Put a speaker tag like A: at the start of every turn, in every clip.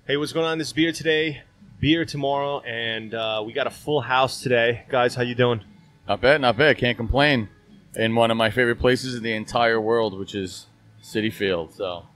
A: Hey, what's going on? This is Beer today, beer tomorrow, and we got a full house today. Guys, how you doing?
B: Not bad, not bad. Can't complain. In one of my favorite places in the entire world, which is Citi Field. So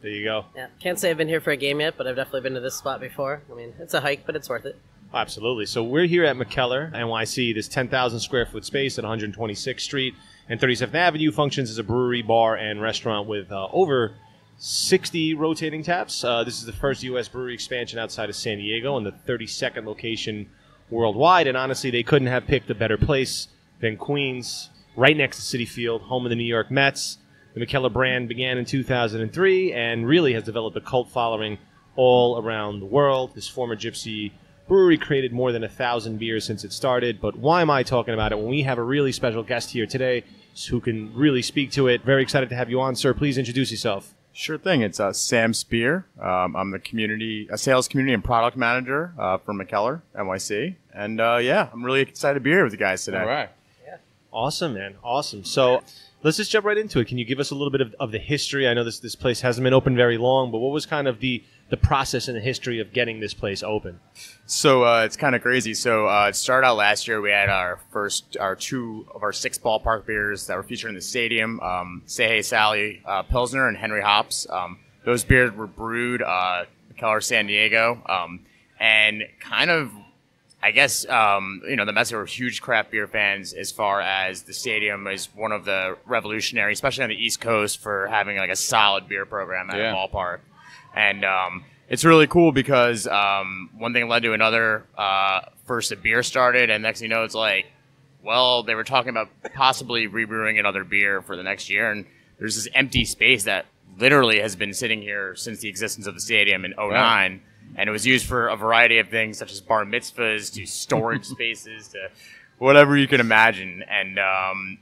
A: there you go.
C: Yeah, can't say I've been here for a game yet, but I've definitely been to this spot before. I mean, it's a hike, but it's worth it.
A: Absolutely. So we're here at Mikkeller NYC. This 10,000 square foot space at 126th Street and 37th Avenue functions as a brewery, bar, and restaurant with over 60 rotating taps. This is the first U.S. brewery expansion outside of San Diego and the 32nd location worldwide. And honestly, they couldn't have picked a better place than Queens, right next to Citi Field, home of the New York Mets. The Mikkeller brand began in 2003 and really has developed a cult following all around the world. This former gypsy brewery created more than 1,000 beers since it started. But why am I talking about it when we have a really special guest here today who can really speak to it? Very excited to have you on, sir. Please introduce yourself.
D: Sure thing. It's Sam Speer. I'm a sales community and product manager for Mikkeller NYC. And yeah, I'm really excited to be here with you guys today.
B: all right.
C: Yeah.
A: Awesome, man. Awesome. So let's just jump right into it. Can you give us a little bit of the history? I know this place hasn't been open very long, but what was kind of the process and the history of getting this place open?
D: So it's kind of crazy. So it started out last year. We had our two of our 6 ballpark beers that were featured in the stadium. Say Hey Sally Pilsner and Henry Hops. Those beers were brewed Mikkeller San Diego. And kind of, I guess, the Mets were huge craft beer fans as far as the stadium is one of the revolutionary, especially on the East Coast, for having like a solid beer program at a ballpark. And it's really cool because one thing led to another. First, a beer started, and next thing you know, it's like, well, they were talking about possibly rebrewing another beer for the next year. And there's this empty space that literally has been sitting here since the existence of the stadium in '09. Right. And it was used for a variety of things, such as bar mitzvahs to storage spaces to whatever you can imagine. And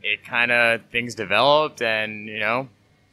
D: it kind of, things developed, and,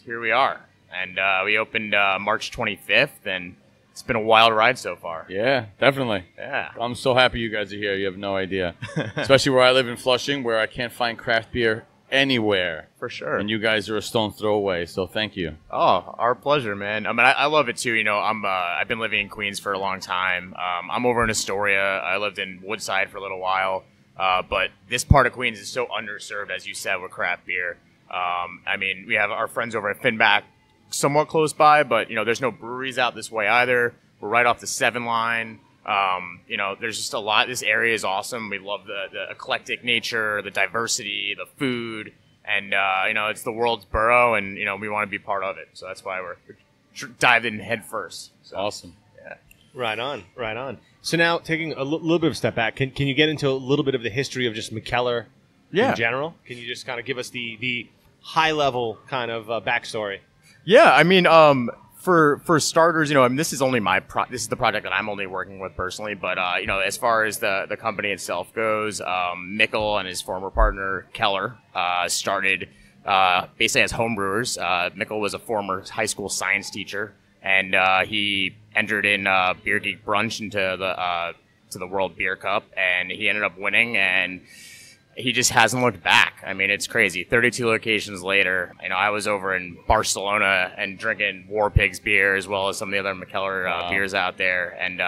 D: here we are. And we opened March 25th, and it's been a wild ride so far.
B: Yeah, definitely.
D: Yeah.
B: I'm so happy you guys are here. You have no idea. Especially where I live in Flushing, where I can't find craft beer anywhere.
D: For sure.
B: And you guys are a stone's throw away, so thank you.
D: Oh, our pleasure, man. I mean, I love it, too. I've been living in Queens for a long time. I'm over in Astoria. I lived in Woodside for a little while. But this part of Queens is so underserved, as you said, with craft beer. I mean, we have our friends over at Finback somewhat close by, but there's no breweries out this way either. We're right off the 7 line. There's just a lot. This area is awesome. We love the eclectic nature, the diversity, the food, and it's the world's borough, and we want to be part of it. So that's why we're dived in head first. So,
B: awesome.
D: Yeah.
A: Right on. So now, taking a little bit of a step back, can you get into a little bit of the history of just Mikkeller in general? Can you just kind of give us the high level kind of backstory?
D: Yeah, I mean, for starters, this is only this is the project that I'm only working with personally. But as far as the company itself goes, Mikkel and his former partner Keller started basically as homebrewers. Mikkel was a former high school science teacher, and he entered in Beer Geek Brunch into the World Beer Cup, and he ended up winning, and he just hasn't looked back. I mean, it's crazy. 32 locations later, I was over in Barcelona and drinking War Pigs beer as well as some of the other Mikkeller beers out there. And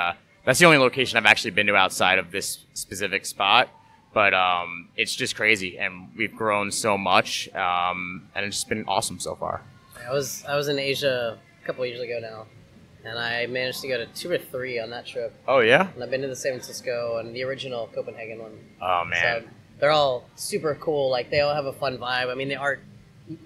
D: that's the only location I've actually been to outside of this specific spot. But it's just crazy, and we've grown so much, and it's just been awesome so far.
C: I was in Asia a couple of years ago now, and I managed to go to 2 or 3 on that trip.
D: Oh, yeah?
C: And I've been to the San Francisco and the original Copenhagen one.
D: Oh, man.
C: So they're all super cool. Like, they all have a fun vibe. I mean, the art,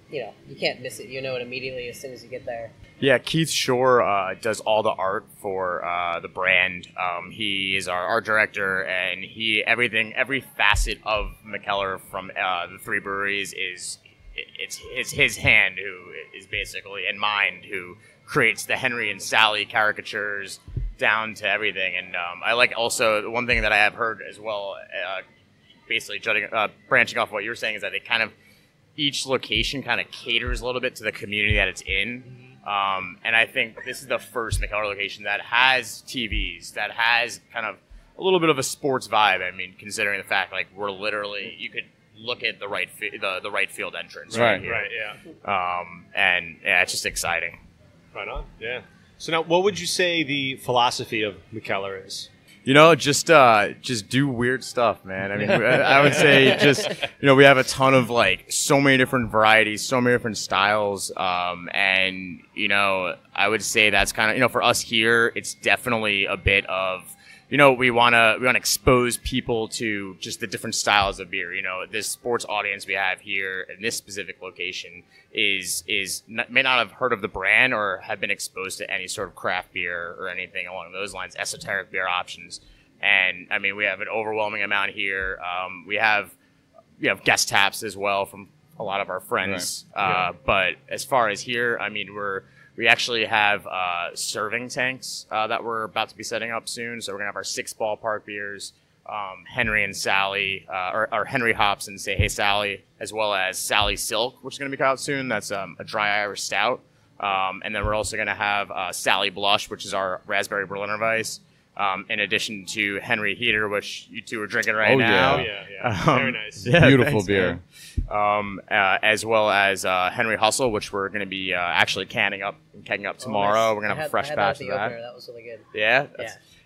C: you can't miss it. You know it immediately as soon as you get there.
D: Yeah, Keith Shore does all the art for the brand. He is our art director, and every facet of Mikkeller from the 3 breweries it's his hand who is basically, and mind, who creates the Henry and Sally caricatures down to everything. And I like also, one thing that I have heard as well, basically branching off what you were saying, is that they kind of, each location kind of caters a little bit to the community that it's in. And I think this is the first Mikkeller location that has TVs, that has kind of a little bit of a sports vibe. I mean, considering the fact, like, we're literally, you could look at the right field entrance right here.
A: Right, yeah.
D: And yeah, it's just exciting.
A: Right on, yeah. So now, what would you say the philosophy of Mikkeller is?
D: You know, just do weird stuff, man. I mean, I would say just, we have a ton of like so many different varieties, so many different styles. And, I would say that's kind of, for us here, it's definitely a bit of, we want to expose people to just the different styles of beer. This sports audience we have here in this specific location may not have heard of the brand or have been exposed to any sort of craft beer or anything along those lines, esoteric beer options. And I mean, we have an overwhelming amount here. We have guest taps as well from a lot of our friends. Right. But as far as here, I mean, we actually have serving tanks that we're about to be setting up soon. So we're going to have our 6 ballpark beers, Henry and Sally, or Henry Hops and Say Hey Sally, as well as Sally Silk, which is going to be coming out soon. That's a dry Irish stout. And then we're also going to have Sally Blush, which is our raspberry Berliner Weiss, in addition to Henry Heater, which you two are drinking right now.
A: Oh, yeah. Very nice.
D: Yeah,
B: Beautiful
D: thanks,
B: beer.
D: As well as Henry Hustle, which we're going to be actually kegging up tomorrow.
C: Nice.
D: We're going to have a fresh batch of that.
C: That was really good.
D: Yeah?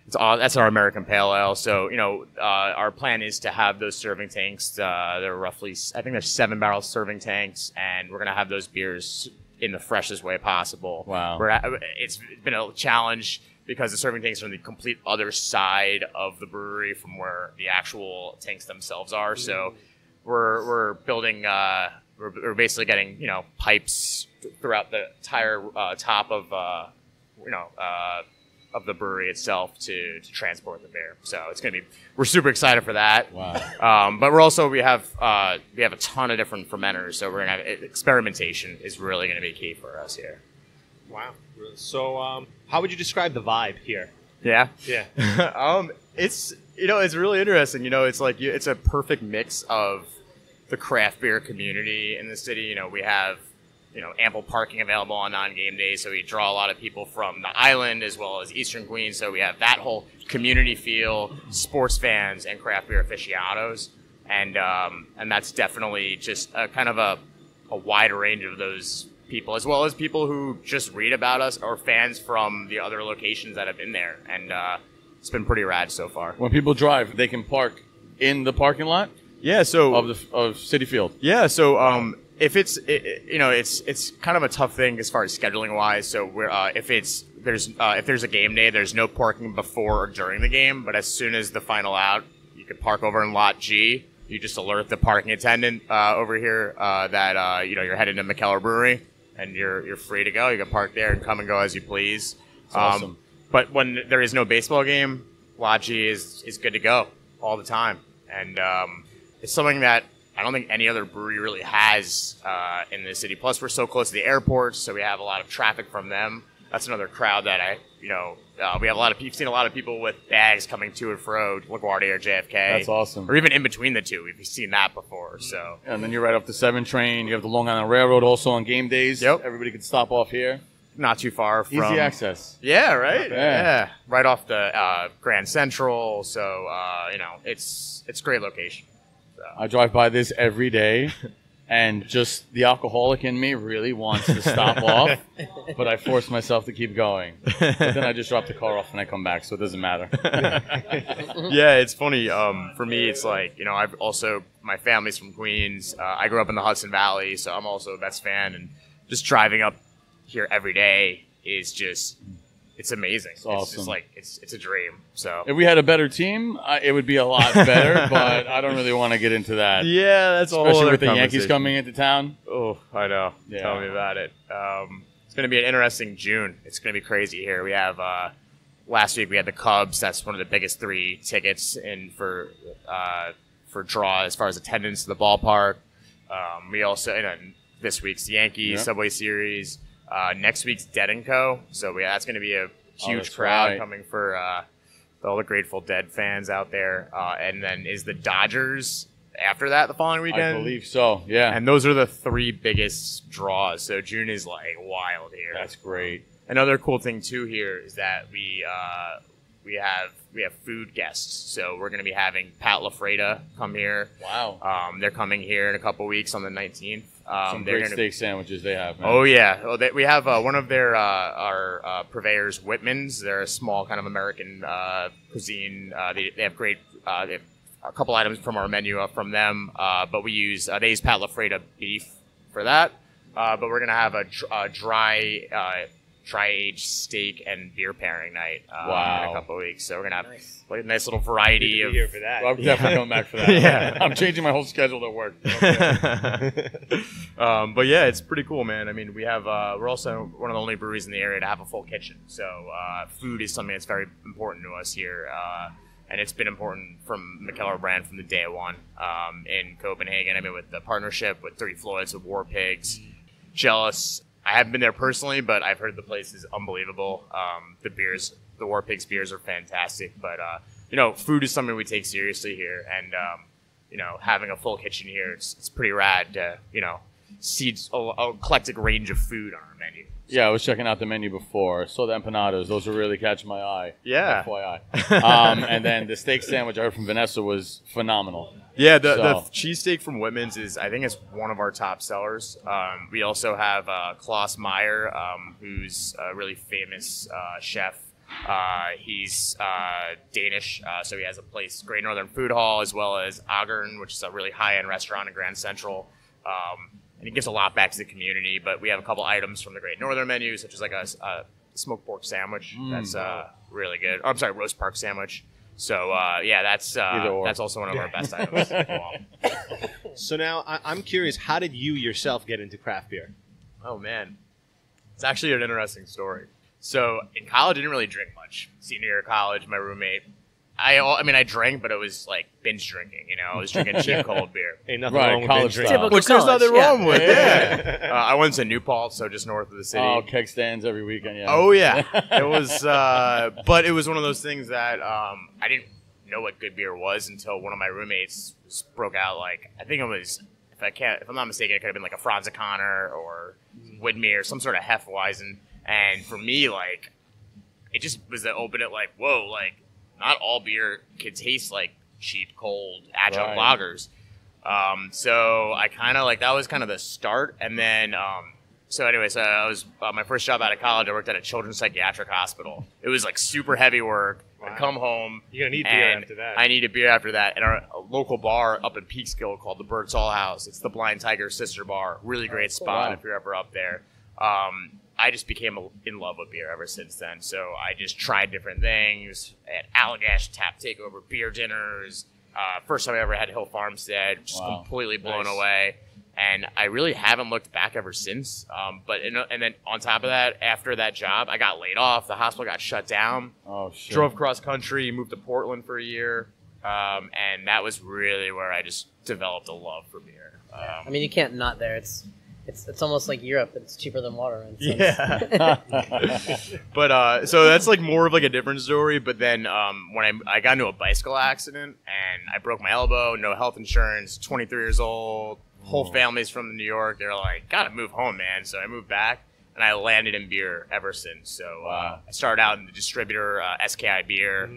D: That's our American Pale Ale. So, our plan is to have those serving tanks. They're roughly, I think they're 7-barrel serving tanks, and we're going to have those beers in the freshest way possible.
B: Wow.
D: It's been a challenge because the serving tanks are on the complete other side of the brewery from where the actual tanks themselves are. So we're building, we're basically getting, pipes throughout the entire top of the brewery itself to transport the beer. So it's going to be, we're super excited for that.
B: Wow.
D: But we have a ton of different fermenters. So we're going to have experimentation is really going to be key for us here.
A: Wow. So how would you describe the vibe here?
D: Yeah.
A: Yeah.
D: It's really interesting. It's like it's a perfect mix of the craft beer community in the city. We have ample parking available on non-game days, so we draw a lot of people from the island as well as Eastern Queens. So we have that whole community feel, sports fans and craft beer aficionados, and that's definitely just a kind of a wide range of those people, as well as people who just read about us or fans from the other locations that have been there, and it's been pretty rad so far.
B: When people drive, they can park in the parking lot.
D: Yeah. So
B: of Citi Field.
D: Yeah. So if it's kind of a tough thing as far as scheduling wise. So if there's a game day, there's no parking before or during the game. But as soon as the final out, you can park over in lot G. You just alert the parking attendant over here that you're headed to Mikkeller Brewery, and you're free to go. You can park there and come and go as you please.
B: Awesome.
D: But when there is no baseball game, lot G is good to go all the time, and it's something that I don't think any other brewery really has in the city. Plus, we're so close to the airport, so we have a lot of traffic from them. That's another crowd that we have you've seen a lot of people with bags coming to and fro, LaGuardia or JFK.
B: That's awesome.
D: Or even in between the two. We've seen that before. So.
B: And then you're right off the 7 train. You have the Long Island Railroad also on game days.
D: Yep.
B: Everybody can stop off here.
D: Not too far from...
B: Easy access.
D: Yeah, right?
B: Yeah.
D: Right off the Grand Central. So, it's a great location. So.
B: I drive by this every day, and just the alcoholic in me really wants to stop off, but I force myself to keep going. But then I just drop the car off and I come back, so it doesn't matter.
D: Yeah, it's funny. For me, it's like, my family's from Queens. I grew up in the Hudson Valley, so I'm also a Mets fan, and just driving up here every day is just... It's amazing.
B: It's awesome.
D: It's just like it's a dream. So
B: if we had a better team, it would be a lot better. But I don't really want to get into that.
D: Yeah, that's all.
B: Especially with the Yankees coming into town.
D: Oh, I know.
B: Yeah.
D: Tell me about it. It's going to be an interesting June. It's going to be crazy here. We have last week we had the Cubs. That's one of the biggest 3 tickets in for draw as far as attendance to the ballpark. We also this week's the Yankees Subway Series. Next week's Dead & Co. So that's going to be a huge crowd coming for all the Grateful Dead fans out there. And then is the Dodgers after that the following weekend?
B: I believe so, yeah.
D: And those are the 3 biggest draws. So June is like wild here.
B: That's great.
D: Another cool thing too here is that we have food guests. So we're going to be having Pat LaFreda come here.
B: Wow.
D: They're coming here in a couple weeks on the 19th.
B: Some great steak sandwiches they have, man.
D: Oh yeah, we have one of their our purveyors, Whitman's. They're a small kind of American cuisine. They have great. They have a couple items from our menu from them, but we use they use Pat LaFreda beef for that. But we're gonna have a dry aged steak and beer pairing night in a couple of weeks. So we're gonna have a nice little variety of.
A: Here for that.
B: Well, I'm definitely coming back for that. Yeah. I'm changing my whole schedule to work. Okay.
D: But yeah, it's pretty cool, man. I mean, we have we're also one of the only breweries in the area to have a full kitchen. So food is something that's very important to us here. And it's been important from Mikkeller brand from the day one in Copenhagen. I mean, with the partnership with 30 Floyds, with War Pigs, Jealous. I haven't been there personally, but I've heard the place is unbelievable. The beers, the War Pigs beers are fantastic. But, food is something we take seriously here. And, having a full kitchen here, it's pretty rad to, see a eclectic range of food on our menu.
B: Yeah, I was checking out the menu before. Saw the empanadas. Those were really catching my eye.
D: Yeah.
B: FYI. And then the steak sandwich I heard from Vanessa was phenomenal.
D: Yeah, the cheesesteak from Whitman's I think it's one of our top sellers. We also have Klaus Meyer, who's a really famous chef. He's Danish, so he has a place, Great Northern Food Hall, as well as Agern, which is a really high-end restaurant in Grand Central. And he gives a lot back to the community, but we have a couple items from the Great Northern menu, such as like a smoked pork sandwich. That's really good. Oh, I'm sorry, roast pork sandwich. So, that's also one of our best items.
A: So now I'm curious, how did you yourself get into craft beer?
D: Oh, man. It's actually an interesting story. So in college, I didn't really drink much. Senior year of college, my roommate, I drank, but it was like binge drinking, I was drinking cheap cold beer.
A: Ain't nothing wrong with binge drinking.
C: Typical
D: Which there's
C: college,
D: nothing wrong with, yeah. I went to New Paltz, so just north of the city.
B: Oh, keg stands every weekend, yeah.
D: Oh, yeah. It was, but it was one of those things that I didn't know what good beer was until one of my roommates broke out, like, I think it was, if I'm not mistaken, it could have been like a Franz O'Connor or Widmer, some sort of Hefeweizen. And for me, like, it just was to open it like, whoa, like, not all beer can taste like cheap, cold, adjunct lagers. So I kind of like, that was kind of the start. And then, I was, my first job out of college, I worked at a children's psychiatric hospital. It was like super heavy work. Wow. I'd come home.
A: You're going to need beer after that.
D: I need a beer after that. And a local bar up in Peekskill called the Bird's All House. It's the Blind Tiger sister bar. Really great spot if you're ever up there. I just became in love with beer ever since then. So I just tried different things at Allagash Tap Takeover beer dinners. First time I ever had Hill Farmstead, just completely blown away. And I really haven't looked back ever since. And then on top of that, after that job, I got laid off. The hospital got shut down. Oh, shit. Drove cross country, moved to Portland for a year. And that was really where I just developed a love for beer.
C: You can't not there. It's almost like Europe, but it's cheaper than water.
D: Yeah. But so that's like more of like a different story. But then when I got into a bicycle accident and I broke my elbow, no health insurance, 23 years old, whole family's from New York. They're like, gotta move home, man. So I moved back and I landed in beer ever since. So I started out in the distributor, SKI Beer,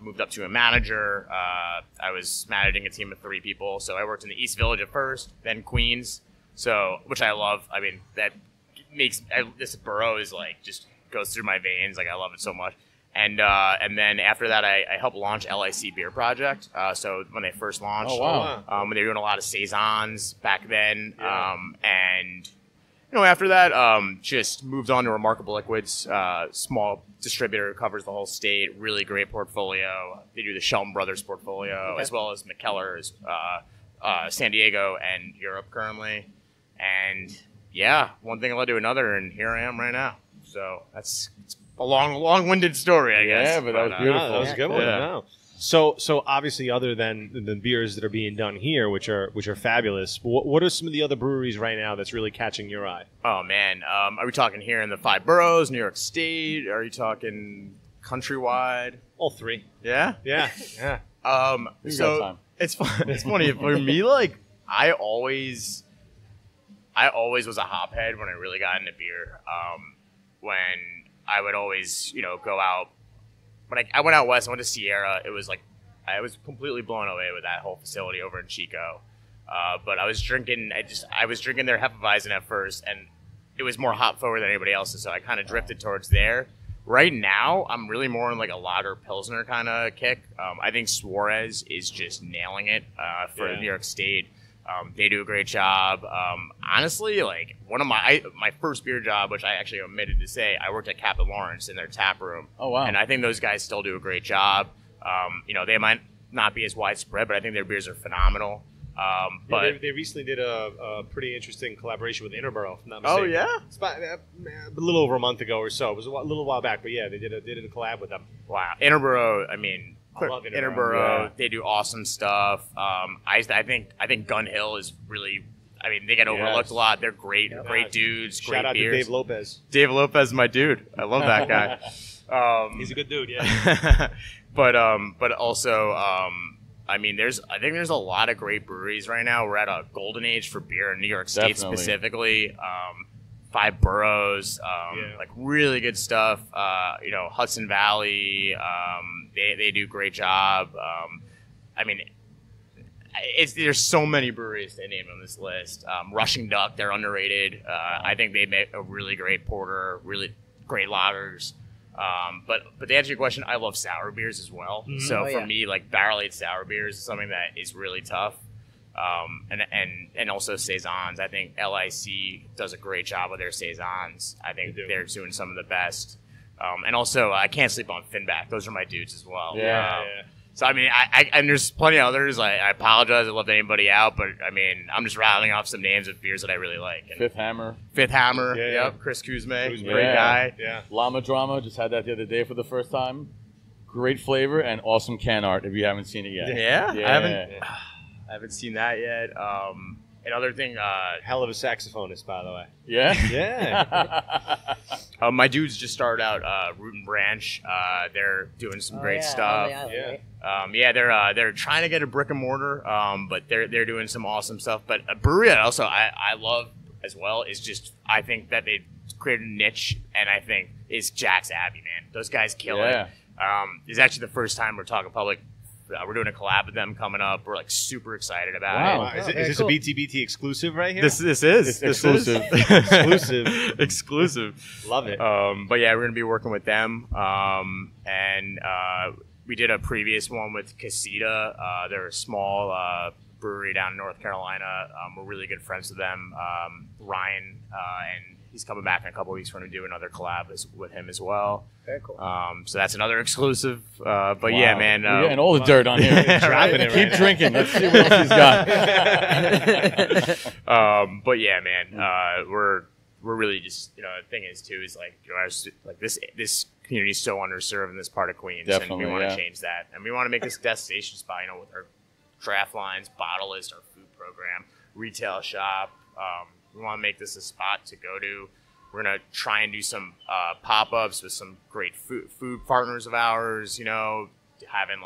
D: moved up to a manager. I was managing a team of 3 people. So I worked in the East Village at first, then Queens. So, which I love. I mean, that makes this borough is like just goes through my veins. Like I love it so much. And then after that, I helped launch LIC Beer Project. So when they first launched, when they were doing a lot of saisons back then, and after that, just moved on to Remarkable Liquids, small distributor, covers the whole state. Really great portfolio. They do the Shelton Brothers portfolio as well as Mikkeller's, San Diego and Europe currently. And one thing led to another, and here I am right now. So it's a long-winded story, I guess.
B: Yeah, but that was beautiful.
A: That was a good one. No. So obviously, other than the beers that are being done here, which are fabulous, what are some of the other breweries right now that's really catching your eye?
D: Oh man, are we talking here in the 5 boroughs, New York State? Are you talking countrywide?
A: All 3.
D: Yeah.
B: So
D: it's funny for me. Like I always was a hophead when I really got into beer. When I would always, go out. When I went out west, I went to Sierra. It was like I was completely blown away with that whole facility over in Chico. But I was drinking their Hefeweizen at first, and it was more hop forward than anybody else's, so I kind of drifted towards there. Right now, I'm really more on like a lager pilsner kind of kick. I think Suarez is just nailing it for New York State. They do a great job. Honestly, like one of my first beer job, which I actually omitted to say, I worked at Captain Lawrence in their tap room.
B: Oh wow!
D: And I think those guys still do a great job. They might not be as widespread, but I think their beers are phenomenal. But
A: they recently did a pretty interesting collaboration with Interborough, if I'm not mistaken.
D: Oh yeah,
A: it's about a little over a month ago or so. It was a little while back, but yeah, they did a collab with them.
D: Wow, Interborough. I mean,
A: I love
D: Interborough.
B: Yeah.
D: They do awesome stuff. I think Gun Hill is really. I mean, they get overlooked a lot. They're great, great dudes.
A: Shout
D: great
A: out
D: beers.
A: to Dave Lopez.
D: Dave Lopez is my dude. I love that guy.
A: He's a good dude, yeah.
D: but also, I mean, I think there's a lot of great breweries right now. We're at a golden age for beer in New York State specifically. Five Boroughs, like really good stuff. Hudson Valley, they do a great job. I mean, there's so many breweries to name on this list. Rushing Duck, they're underrated. I think they make a really great porter, really great lagers. But to answer your question, I love sour beers as well. Mm-hmm. So for me, like barrel-aged sour beers is something that is really tough. And also saisons. I think LIC does a great job with their saisons. I think they're doing some of the best. And also, I can't sleep on Finback. Those are my dudes as well.
B: Yeah.
D: So I mean, and there's plenty of others. I apologize. I left anybody out, but I mean, I'm just rattling off some names of beers that I really like. And
B: Fifth Hammer.
D: Yep. Chris Kuzme, great guy.
A: Yeah.
B: Llama Drama, just had that the other day for the first time. Great flavor and awesome can art if you haven't seen it yet.
D: Yeah.
B: Yeah.
D: I haven't seen that yet. Another thing,
A: Hell of a saxophonist, by the way.
B: Yeah?
A: Yeah.
D: my dudes just started out Root and Branch. They're doing some great stuff. They're trying to get a brick and mortar, but they're doing some awesome stuff. But a brewery that also I love as well is just I think that they created a niche, and I think is Jack's Abbey, man. Those guys kill it. It's actually the first time we're talking public. We're doing a collab with them coming up. We're like super excited about it.
A: Is this a BTBT exclusive right here?
D: This is
B: exclusive.
D: Exclusive.
A: Love it.
D: But yeah, we're gonna be working with them. And we did a previous one with Casita. They're a small brewery down in North Carolina. We're really good friends with them. Ryan and he's coming back in a couple of weeks. We're going to do another collab with him as well.
C: Very cool.
D: So that's another exclusive. But yeah, man.
B: We're getting all the dirt on here.
A: Dropping it
B: Keep
A: right
B: drinking. Let's see what else he's got.
D: But yeah, man. We're really just the thing is too is like this community is so underserved in this part of Queens,
B: Definitely,
D: and we want to change that, and we want to make this destination spot. With our draft lines, bottle list, our food program, retail shop. We want to make this a spot to go to. We're going to try and do some pop-ups with some great food partners of ours, having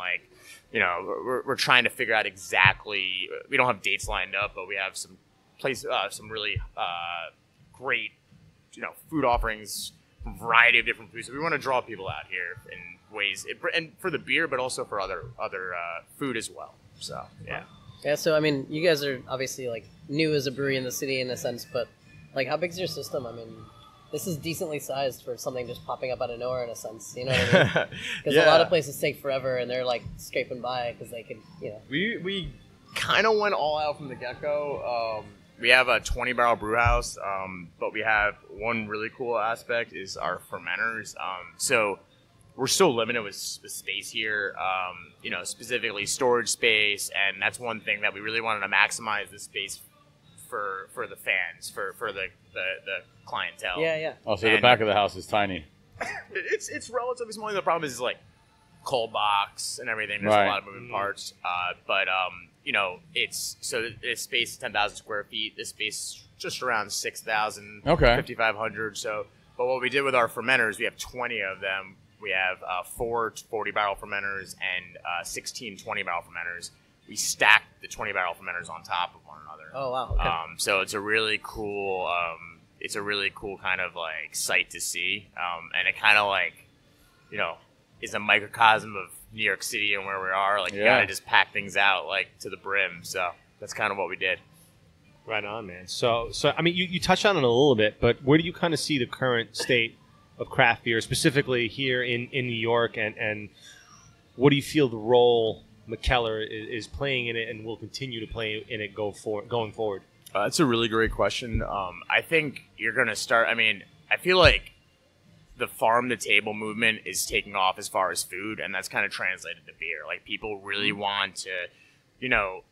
D: we're trying to figure out exactly, we don't have dates lined up, but we have some really great, food offerings, variety of different foods. So we want to draw people out here in ways, and for the beer, but also for other food as well. So, yeah.
C: Yeah, so I mean, you guys are obviously new as a brewery in the city in a sense, but how big's your system? I mean, this is decently sized for something just popping up out of nowhere in a sense. You know what I mean? Because a lot of places take forever and they're scraping by because they could,
D: We kind of went all out from the get-go. We have a 20-barrel brew house, but we have one really cool aspect is our fermenters. So we're still limited with space here, specifically storage space, and that's one thing that we really wanted to maximize the space for the fans, for the clientele.
C: Yeah.
B: Oh, so the back of the house is tiny.
D: It's relatively small. The problem is cold box and everything. There's a lot of moving parts, but it's so this space is 10,000 square feet. This space is just around 6,000, 5,500. So, but what we did with our fermenters, we have 20 of them. We have 4 40-barrel fermenters and 16 20-barrel fermenters. We stacked the 20-barrel fermenters on top of one another.
C: Oh wow! Okay.
D: So it's a really cool, kind of sight to see, and it kind of is a microcosm of New York City and where we are. You gotta just pack things out to the brim. So that's kind of what we did.
A: Right on, man. So I mean, you touched on it a little bit, but where do you kind of see the current state of craft beer, specifically here in New York, and what do you feel the role Mikkeller is playing in it and will continue to play in it going forward?
D: That's a really great question. I think you're going to start. I mean, I feel like the farm to table movement is taking off as far as food, and that's kind of translated to beer. Like, people really want to, you know,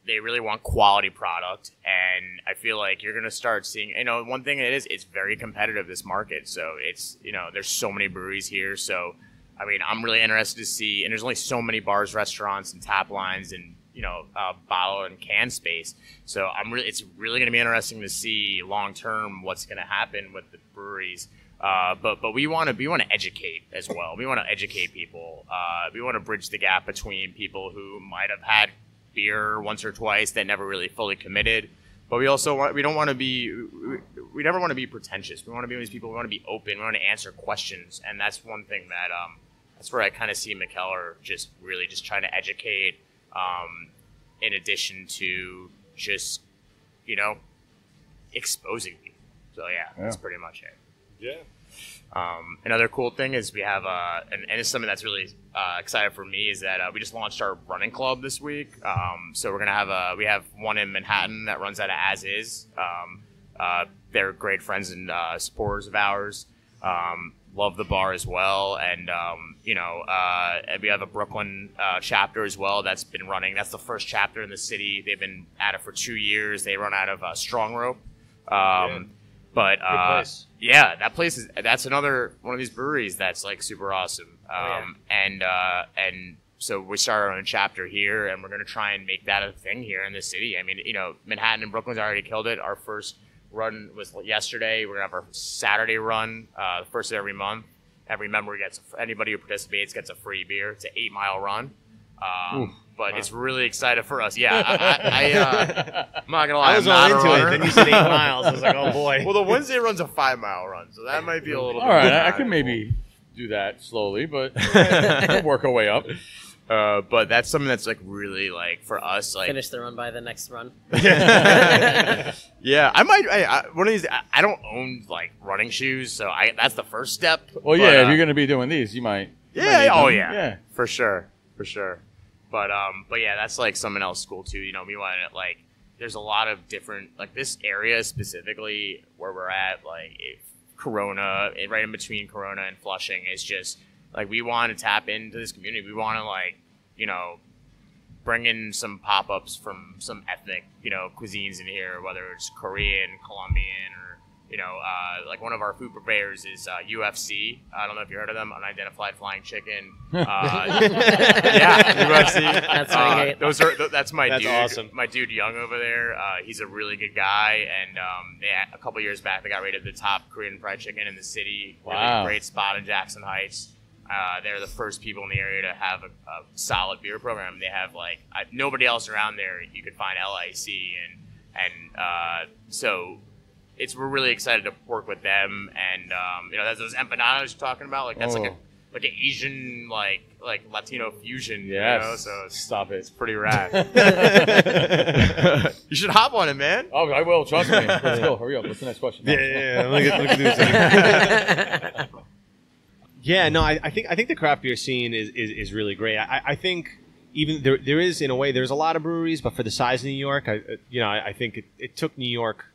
D: they really want quality product, and I feel like you're going to start seeing, you know, one thing it is, it's very competitive, this market. So it's, you know, there's so many breweries here. So, I mean, I'm really interested to see, and there's only so many bars, restaurants, and tap lines, and, you know, bottle and can space. So it's really going to be interesting to see long term what's going to happen with the breweries. But we want to educate as well. We want to educate people. We want to bridge the gap between people who might have had beer once or twice that never really fully committed. But we also we never want to be pretentious. We want to be these people. We want to be open. We want to answer questions, and that's one thing that that's where I kind of see Mikkeller just trying to educate. In addition to just, you know, exposing people. So yeah, that's pretty much it.
A: Yeah.
D: Another cool thing is we have, and it's something that's really exciting for me, is that we just launched our running club this week. So we're gonna we have one in Manhattan that runs out of As Is. They're great friends and supporters of ours. Love the bar as well, and you know, and we have a Brooklyn chapter as well that's been running. That's the first chapter in the city. They've been at it for 2 years. They run out of Strong Rope. But yeah, that's another one of these breweries that's like super awesome. And so we started our own chapter here, and we're gonna try and make that a thing here in the city. I mean, you know, Manhattan and Brooklyn's already killed it. Our first run was yesterday. We're gonna have our Saturday run, the first of every month. Every member anybody who participates gets a free beer. It's an 8-mile run. But it's really excited for us. Yeah, I'm not gonna lie.
A: I was all into it. Then you said 8 miles. I was like, oh boy.
D: Well, the Wednesday run's a 5-mile run, so that might be a little.
B: All right, I could maybe do that slowly, but we'll work our way up.
D: But that's something that's like really like for us, like
C: finish the run by the next run.
D: Yeah, I might. One of these. I don't own like running shoes, so that's the first step.
B: Well, yeah, if you're going to be doing these, you might.
D: Yeah, for sure. But yeah, that's like something else cool too. You know, we want to like. There's a lot of different like this area specifically where we're at, like Corona, right in between Corona and Flushing, is just. Like, we want to tap into this community. We want to, like, you know, bring in some pop-ups from some ethnic, you know, cuisines in here, whether it's Korean, Colombian, or, you know, like one of our food purveyors is UFC. I don't know if you heard of them, Unidentified Flying Chicken. Yeah, UFC. That's my dude.
A: That's awesome.
D: My dude Young over there. He's a really good guy, and a couple years back they got rated the top Korean fried chicken in the city.
B: Wow.
D: Really great spot in Jackson Heights. They're the first people in the area to have a solid beer program. They have like nobody else around there. You could find LIC and so we're really excited to work with them. And you know, that's those empanadas you're talking about. Like that's like an Asian like Latino fusion.
B: Yes.
D: You know? So
B: Stop it.
D: It's pretty rad. You should hop on it, man.
B: Oh, I will. Trust me. Let's go. Hurry up. What's the next question?
A: Yeah. Look at this. Yeah, no, I think the craft beer scene is really great. I think even there is, in a way, there's a lot of breweries, but for the size of New York, I think it took New York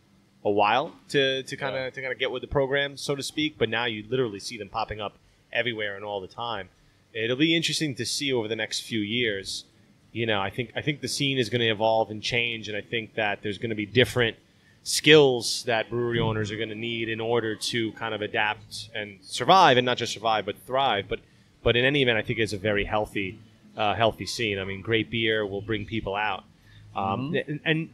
A: a while to kind of get with the program, so to speak. But now you literally see them popping up everywhere and all the time. It'll be interesting to see over the next few years. You know, I think the scene is going to evolve and change, and I think that there's going to be different skills that brewery owners are going to need in order to kind of adapt and survive, and not just survive but thrive. But in any event, I think it's a very healthy scene. I mean, great beer will bring people out. And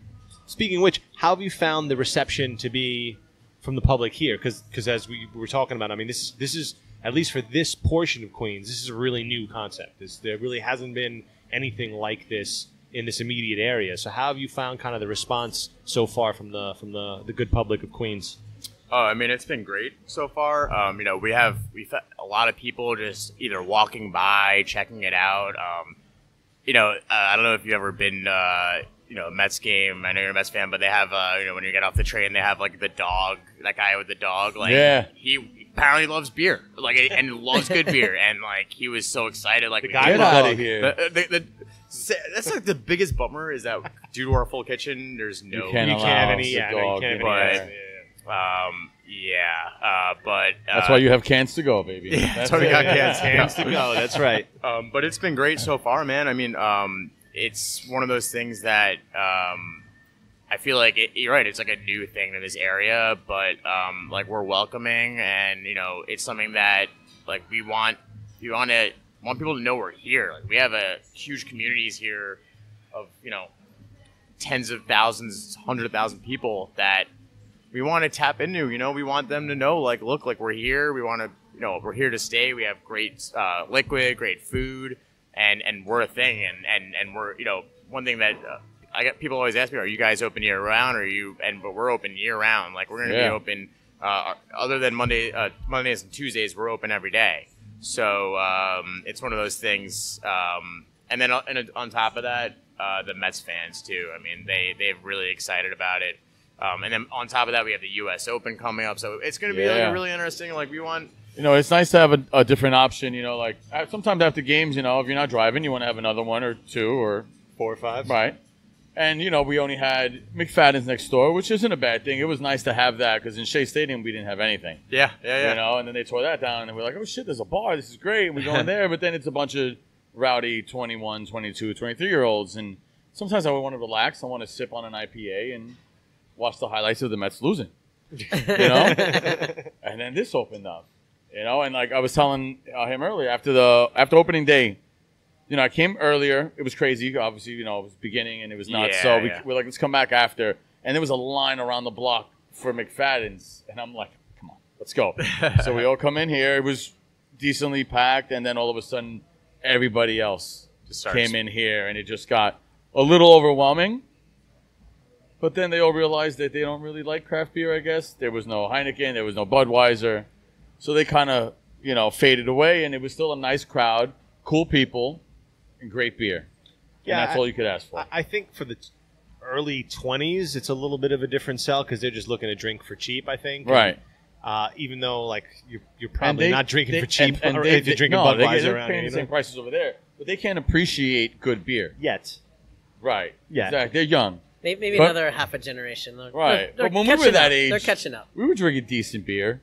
A: speaking of which, how have you found the reception to be from the public here? Because as we were talking about, I mean, this is, at least for this portion of Queens, this is a really new concept. There really hasn't been anything like this in this immediate area. So how have you found kind of the response so far from the good public of Queens?
D: I mean, it's been great so far. You know, we've had a lot of people just either walking by, checking it out. You know, I don't know if you've ever been, a Mets game. I know you're a Mets fan, but they have when you get off the train, they have like the dog, that guy with the dog. Like he apparently loves beer, like and loves good beer, and like he was so excited. Like
A: the guy out of here.
D: That's like the biggest bummer is that due to our full kitchen, there's no
B: you can't allow the dog.
D: But
B: that's why you have cans to go, baby.
D: Yeah, that's why we got
A: cans to go. That's right.
D: But it's been great so far, man. I mean, it's one of those things that I feel like you're right. It's like a new thing in this area, but like we're welcoming, and it's something that like we want people to know we're here. Like we have a huge communities here of tens of thousands, 100,000 people that we want to tap into. We want them to know, like, look, like we're here. We want to, we're here to stay. We have great liquid, great food, and we're a thing. And we're, one thing that I get people always ask me, are you guys open year round? But we're open year round. Like we're going to be open. Other than Mondays and Tuesdays, we're open every day. So it's one of those things. And then on top of that, the Mets fans too. I mean, they're really excited about it. And then on top of that, we have the U.S. Open coming up, so it's going to be like really interesting. Like we want,
B: it's nice to have a different option. Like sometimes after games, if you're not driving, you want to have another one or two or
A: 4 or 5,
B: right? And we only had McFadden's next door, which isn't a bad thing. It was nice to have that because in Shea Stadium we didn't have anything.
D: Yeah.
B: And then they tore that down, and we're like, oh shit, there's a bar. This is great. And we go in there, but then it's a bunch of rowdy 21, 22, 23-year-olds, and sometimes I want to relax. I want to sip on an IPA and watch the highlights of the Mets losing, and then this opened up, and like I was telling him earlier, after opening day, I came earlier. It was crazy, obviously, it was beginning and it was nuts. We're like, let's come back after, and there was a line around the block for McFadden's, and I'm like, come on, let's go. So we all come in here. It was decently packed, and then all of a sudden, everybody else just came in here, and it just got a little overwhelming. But then they all realized that they don't really like craft beer, I guess. There was no Heineken. There was no Budweiser. So they kind of, faded away, and it was still a nice crowd, cool people, and great beer. Yeah, and that's all you could ask for.
A: I think for the early 20s, it's a little bit of a different sell because they're just looking to drink for cheap, I think.
B: Right.
A: And, even though, like, you're probably not drinking for cheap if you're drinking
B: no,
A: Budweiser
B: they're
A: around
B: paying
A: here.
B: The same prices over there, but they can't appreciate good beer.
A: Yet.
B: Right.
A: Yeah.
B: Exactly. They're young.
C: Maybe another half a generation.
B: Right.
C: They're
B: but when we were that age,
C: they're catching up.
B: We were drinking decent beer.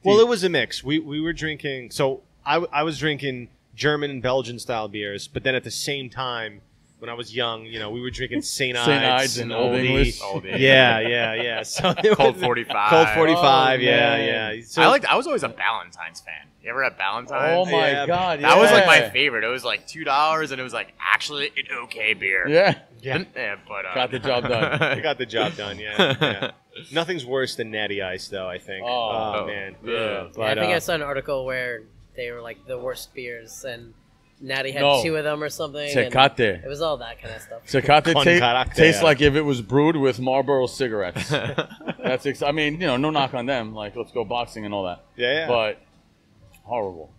A: Well, it was a mix. We were drinking. So I was drinking German and Belgian style beers, but then at the same time, when I was young, we were drinking St. Ides
B: and Old English.
A: Yeah. So
D: Cold 45.
A: Cold 45. Yeah. So
D: I was always a Valentine's fan. You ever had Valentine's?
B: Oh my God!
D: That was like my favorite. It was like $2, and it was like actually an okay beer.
B: Yeah.
D: But
B: got the job done.
A: I got the job done. Yeah. Nothing's worse than Natty Ice, though. I think. Oh man.
B: Yeah.
A: But,
C: I think I saw an article where they were like the worst beers, and Natty had 2 of them or something.
B: Tecate.
C: It was all that kind of stuff.
B: Tecate tastes like if it was brewed with Marlboro cigarettes. That's no knock on them. Like, let's go boxing and all that.
A: Yeah.
B: But horrible.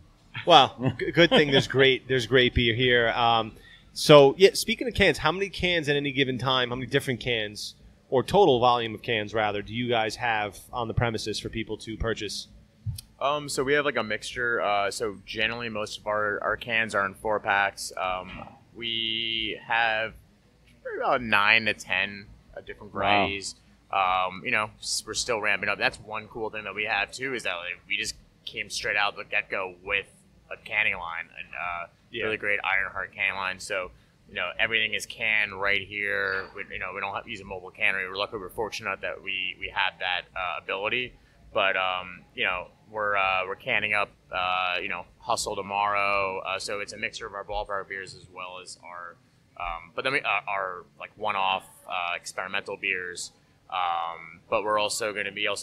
A: Well, good thing there's great beer here. So speaking of cans, how many cans at any given time? How many different cans, or total volume of cans rather, do you guys have on the premises for people to purchase?
D: So we have like a mixture. So generally, most of our cans are in 4-packs. We have about 9 to 10 different varieties. Wow. We're still ramping up. That's one cool thing that we have too, is that we just came straight out the get-go with a canning line, and really great Ironheart canning line. So everything is canned right here. We don't have to use a mobile cannery. We're fortunate that we have that ability. But we're canning up Hustle tomorrow. So it's a mixture of our ballpark beers as well as our but then our like one-off experimental beers. But we're also going to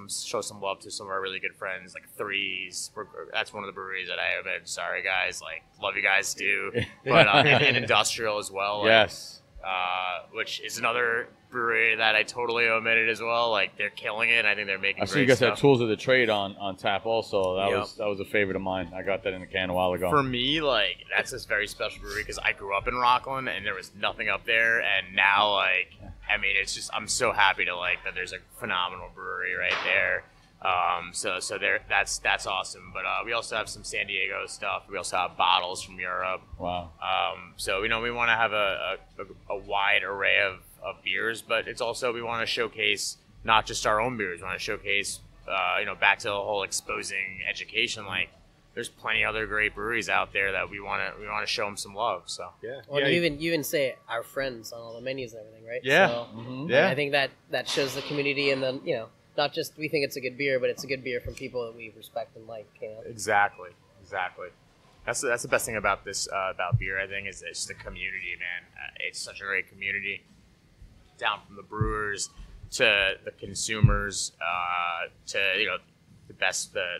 D: show some love to some of our really good friends, like Threes. That's one of the breweries that I have. Sorry guys, like love you guys too. But and industrial as well.
B: Yes.
D: which is another brewery that I totally omitted as well. Like, they're killing it. I think they're making.
B: I see you guys had Tools of the Trade on tap also. That was a favorite of mine. I got that in a can a while ago.
D: For me, like, that's a very special brewery because I grew up in Rockland and there was nothing up there, and now, like, I mean, it's just, I'm so happy to, like, that there's a phenomenal brewery right there. So there, that's awesome. But we also have some San Diego stuff. We also have bottles from Europe.
B: Wow.
D: So we want to have a wide array of beers, but it's also, we want to showcase not just our own beers. We want to showcase, back to the whole exposing education. Like, there's plenty of other great breweries out there that we want to show them some love. So
A: yeah.
C: Well, you even say our friends on all the menus and everything, right?
A: Yeah.
C: So,
A: Yeah.
C: I think that shows the community, and then not just we think it's a good beer, but it's a good beer from people that we respect and like.
D: Exactly. That's the best thing about this about beer. I think is it's the community, man. It's such a great community, down from the brewers to the consumers, to the best the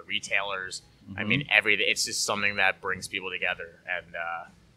D: retailers. I mean, everything. It's just something that brings people together, and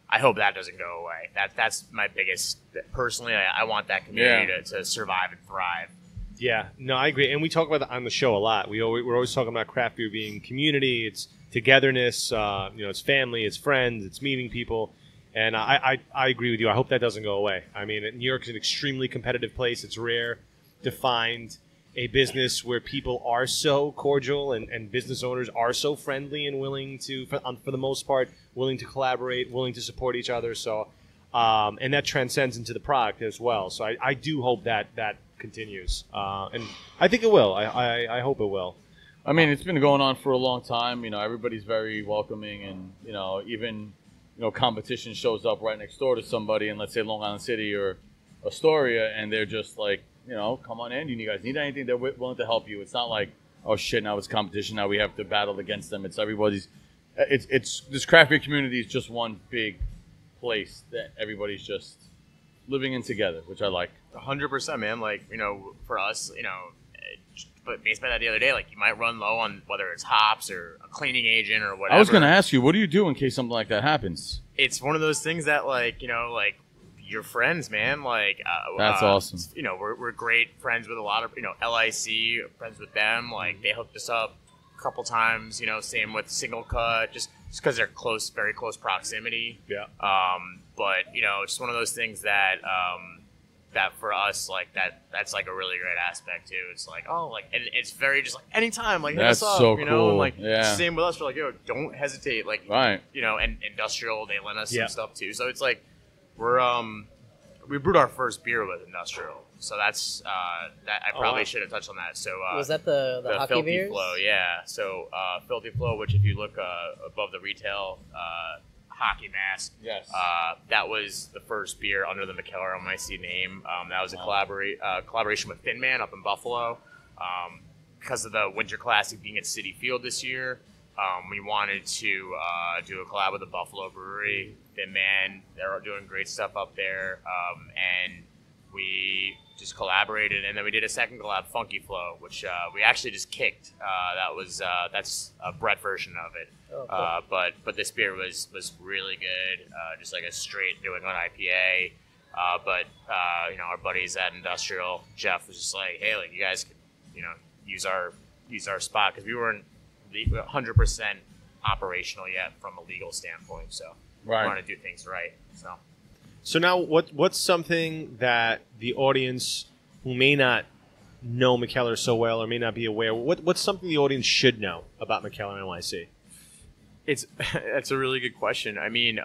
D: I hope that doesn't go away. That's my biggest. Personally, I want that community to survive and thrive.
A: Yeah, no, I agree, and we talk about that on the show a lot. We're always talking about craft beer being community, it's togetherness, it's family, it's friends, it's meeting people, and I agree with you. I hope that doesn't go away. I mean, New York is an extremely competitive place. It's rare to find a business where people are so cordial and business owners are so friendly and willing to, for the most part, willing to collaborate, willing to support each other. So, and that transcends into the product as well. So I do hope that continues, and I think it will. I hope it will.
B: I mean, it's been going on for a long time. Everybody's very welcoming, and even competition shows up right next door to somebody in, let's say, Long Island City or Astoria, and they're just like, come on in. You guys need anything? They're willing to help you. It's not like, oh shit, now it's competition. Now we have to battle against them. It's everybody's. It's this craft beer community is just one big place that everybody's just living in together, which I like.
D: 100%, man. Like, for us, but based by that the other day, like, you might run low on whether it's hops or a cleaning agent or whatever.
B: I was going to ask you, what do you do in case something like that happens?
D: It's one of those things that, like, like, your friends, man. Like,
B: that's awesome.
D: We're great friends with a lot of, LIC, friends with them. Like, they hooked us up a couple times, same with Single Cut, just because they're close, very close proximity.
A: Yeah.
D: But, it's one of those things that, that for us, like, that's like a really great aspect too. It's like, oh, like, and it's very just like anytime, like, hit us up,
B: so
D: and
B: cool.
D: like,
B: Yeah.
D: same with us. We're like, don't hesitate, like,
B: right.
D: And Industrial, they lend us some stuff too. So it's like, we brewed our first beer with Industrial. So that's, that I probably should have touched on that. So,
C: was that the hockey
D: Filthy
C: beers?
D: Flow, yeah. So, Filthy Flow, which if you look above the retail, hockey mask.
B: Yes.
D: That was the first beer under the Mikkeller NYC name. That was a collaboration with Thin Man up in Buffalo. Because of the Winter Classic being at Citi Field this year, we wanted to do a collab with the Buffalo Brewery. Thin Man, they're doing great stuff up there. And we just collaborated, and then we did a second collab, Funky Flow, which we actually just kicked. That's a Brett version of it. Oh, cool. But this beer was really good, just like a straight New England IPA. But our buddies at Industrial, Jeff was just like, hey, like, you guys could use our spot, because we weren't 100% operational yet from a legal standpoint. So we want to do things right. So
A: now, what's something that the audience who may not know Mikkeller so well or may not be aware, what's something the audience should know about Mikkeller NYC?
D: That's a really good question. I mean,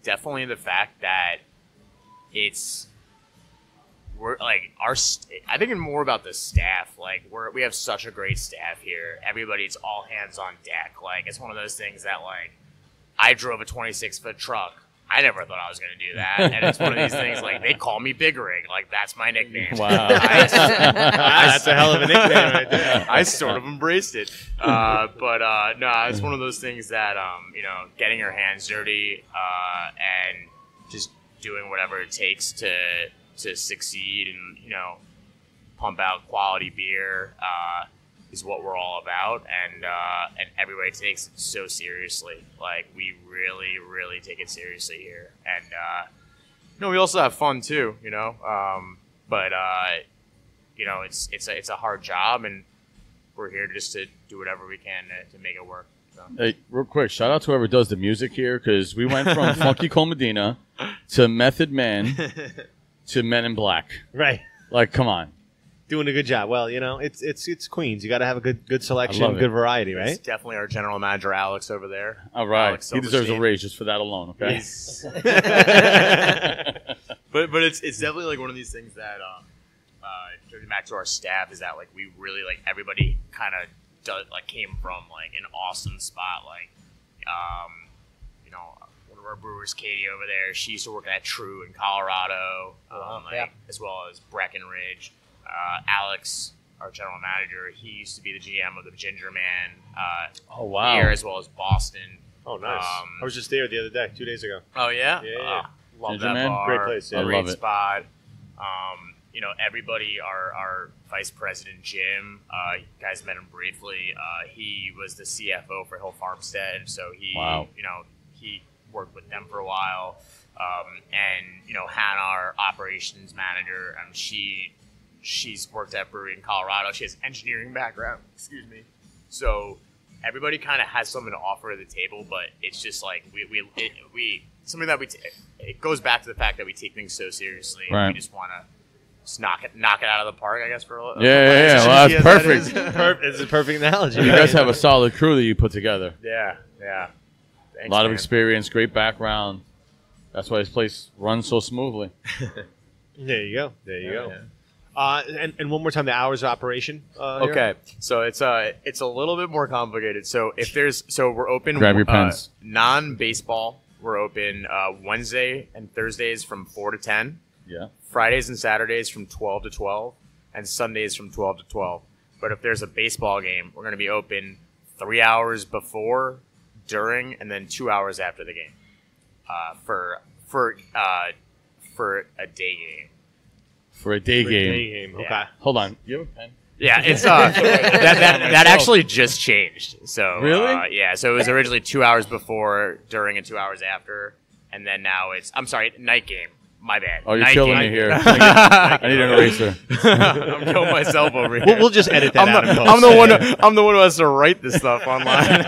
D: definitely the fact that we're like I think more about the staff. Like, we have such a great staff here. Everybody's all hands on deck. Like, it's one of those things that, like, I drove a 26-foot truck. I never thought I was going to do that. And it's one of these things, like, they call me Big Rig. Like, that's my nickname.
B: Wow.
A: That's a hell of a nickname right there.
D: I sort of embraced it. No, it's one of those things that, getting your hands dirty and just doing whatever it takes to succeed and, pump out quality beer is what we're all about, and everybody takes it so seriously. Like, we really, really take it seriously here, and No, we also have fun too, but it's a hard job, and we're here just to do whatever we can to make it work. So.
B: Hey, real quick, shout out to whoever does the music here, because we went from Funky Cole Medina to Method Man to Men in Black.
A: Right.
B: Like, come on.
A: Doing a good job. Well, it's Queens. You got to have a good selection, good variety, right?
D: It's definitely our general manager, Alex, over there.
B: All right. He deserves a raise just for that alone, okay?
D: but it's definitely like one of these things that, getting back to our staff, is that like we really like everybody kind of came from like an awesome spot. Like, one of our brewers, Katie over there, she used to work at True in Colorado, as well as Breckenridge. Alex, our general manager, he used to be the GM of the Ginger Man. Here, as well as Boston.
A: Oh, nice. I was just there the other day, 2 days ago.
D: Oh, yeah?
A: Yeah.
D: Love
B: Ginger
D: that
B: Man?
D: bar.
A: Great place, yeah.
D: Great spot. Everybody, our vice president, Jim, you guys met him briefly. He was the CFO for Hill Farmstead, so he worked with them for a while. And Hannah, our operations manager, she's worked at a brewery in Colorado. She has engineering background. Excuse me. So everybody kind of has something to offer to the table, but it's just like we something that it goes back to the fact that we take things so seriously.
B: Right.
D: And we just want to knock it out of the park, I guess. For a little.
B: Yeah. Well, that's perfect.
A: It's a perfect analogy.
B: You guys have a solid crew that you put together.
D: Yeah.
B: A
D: Thanks,
B: lot of
D: man.
B: experience, great background. That's why this place runs so smoothly.
A: There you go. And one more time, the hours of operation.
D: Okay, so it's a little bit more complicated. So we're open.
B: Grab your pens.
D: Non-baseball, we're open Wednesday and Thursdays from 4 to 10.
B: Yeah.
D: Fridays and Saturdays from 12 to 12, and Sundays from 12 to 12. But if there's a baseball game, we're going to be open 3 hours before, during, and then 2 hours after the game for a day game.
B: For a day game.
A: Okay.
D: Yeah.
B: Hold on. You have a pen?
D: Yeah, it's that actually just changed. So
B: really?
D: Yeah. So it was originally 2 hours before, during, and 2 hours after, and then now it's night game. My bad.
B: Oh, you're
D: night
B: killing
D: game.
B: me here. I need an eraser.
D: I'm killing myself over here.
A: We'll just edit that out.
D: I'm the one who has to write this stuff online.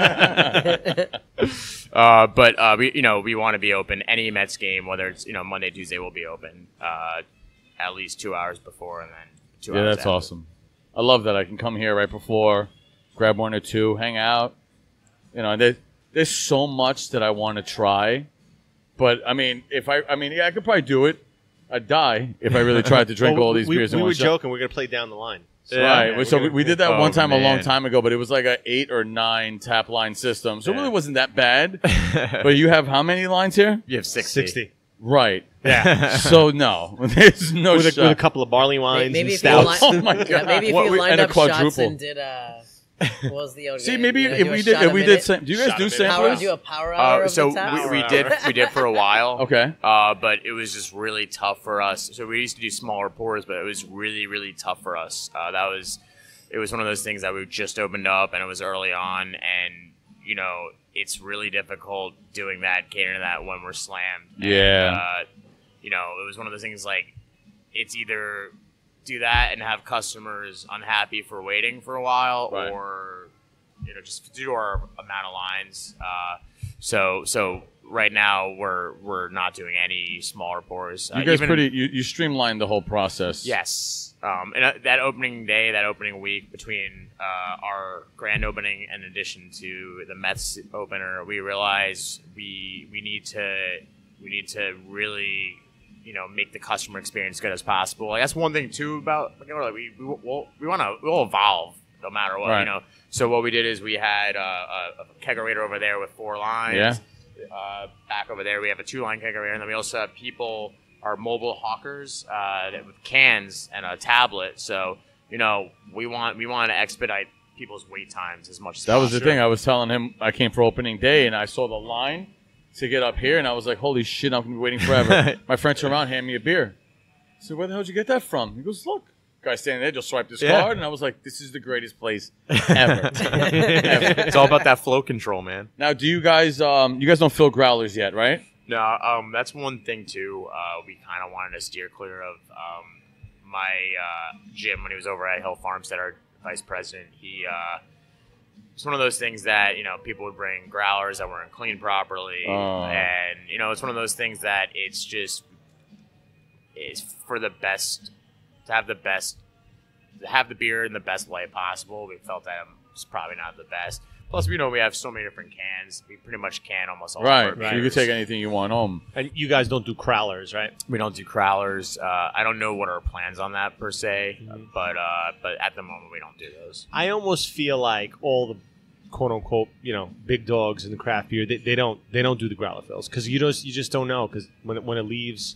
D: But we want to be open. Any Mets game, whether it's Monday, Tuesday, will be open at least 2 hours before, and then 2 hours.
B: Yeah, that's
D: after.
B: awesome. I love that I can come here right before, grab one or two, hang out. There's so much that I want to try. But, I could probably do it. I'd die if I really tried to drink all these beers in
A: we
B: one
A: were
B: shot.
A: joking. We're going to play down the line.
B: Right. So we did that one time a long
D: man.
B: time ago, but it was like a 8 or 9 tap line system. So it really wasn't that bad. But you have how many lines here?
D: You have 60.
B: Right.
A: Yeah.
B: So no. There's no
A: with
B: shot.
A: a couple of barley wines
C: Maybe
A: and
C: if you
A: stouts.
B: Oh my God.
C: Yeah, maybe if
B: What,
C: you lined
B: and a
C: up shots
B: quadruple.
C: and did what was the other
B: See,
C: game?
B: maybe
C: Do
B: if
C: a
B: we
C: shot
B: did,
C: a
B: we
C: minute?
B: did. Do you guys
A: Shot
B: do
A: a minute.
B: samplers?
C: Do a power hour of
D: So
C: the tap?
D: we did for a while.
B: Okay.
D: But it was just really tough for us. So we used to do smaller pours, but it was really, really tough for us. It was one of those things that we just opened up, and it was early on, and it's really difficult doing that, catering to that when we're slammed.
B: Yeah.
D: And, it was one of those things like it's either do that and have customers unhappy for waiting for a while,
B: Right.
D: or just do our amount of lines. So right now we're not doing any smaller pours.
B: You guys you streamlined the whole process.
D: Yes. And that opening day, that opening week between our grand opening and in addition to the Mets opener, we realized we need to really make the customer experience good as possible. Like, that's one thing too about we'll evolve no matter what.
B: Right.
D: So what we did is we had a kegerator over there with 4 lines.
B: Yeah.
D: Back over there we have a 2-line kegerator, and then we also have people, our mobile hawkers, with cans and a tablet. So we want to expedite people's wait times as much as
B: That was the
D: possible.
B: thing. I was telling him I came for opening day, and I saw the line to get up here, and I was like, holy shit, I'm going to be waiting forever. My friend turned around, handed me a beer. I said, where the hell did you get that from? He goes, look. Guy standing there just swiped his card, and I was like, this is the greatest place ever.
D: It's all about that flow control, man.
B: Now, do you guys don't fill growlers yet, right?
D: No, that's one thing too. We kind of wanted to steer clear of. My Jim, when he was over at Hill Farmstead, our vice president, it's one of those things that people would bring growlers that weren't cleaned properly, and it's one of those things that it's for the best to have the beer in the best light possible. We felt that it was probably not the best. Plus, we have so many different cans. We pretty much can almost all of our beers.
B: You can take anything you want home.
A: And you guys don't do crowlers, right?
D: We don't do crowlers. I don't know what our plans on that per se, but at the moment we don't do those.
A: I almost feel like all the quote unquote big dogs in the craft beer they don't do the Growler Fills because you just don't know because when it leaves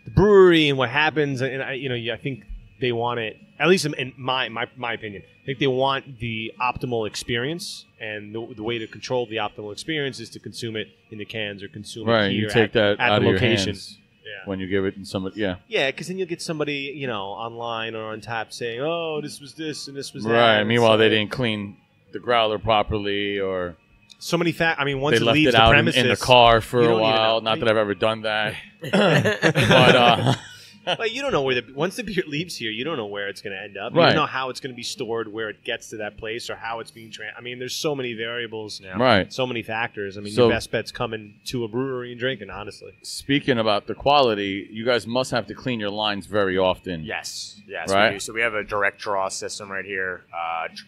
A: the brewery and what happens and I think they want it, at least in my opinion, I think they want the optimal experience, and the way to control the optimal experience is to consume it in the cans or consume it here
B: you take that
A: at
B: out
A: the
B: of
A: location.
B: Your hands when you give it to somebody. Yeah,
A: because then you'll get somebody online or on tap saying, "Oh, this was this and this was that."
B: Right. Meanwhile, they didn't clean the growler properly, or
A: so many once
B: they
A: it
B: left
A: leaves
B: it
A: the
B: out
A: premises
B: in the car for a while.
A: Not
B: Not that I've ever done that, but.
A: But you don't know once the beer leaves here, you don't know where it's going to end up.
B: Right.
A: You don't know how it's going to be stored, where it gets to that place, or how it's being there's so many variables,
B: right?
A: So many factors. So your best bet's coming to a brewery and drinking. Honestly,
B: speaking about the quality, you guys must have to clean your lines very often.
D: Yes,
B: right?
D: We do. So we have a direct draw system right here.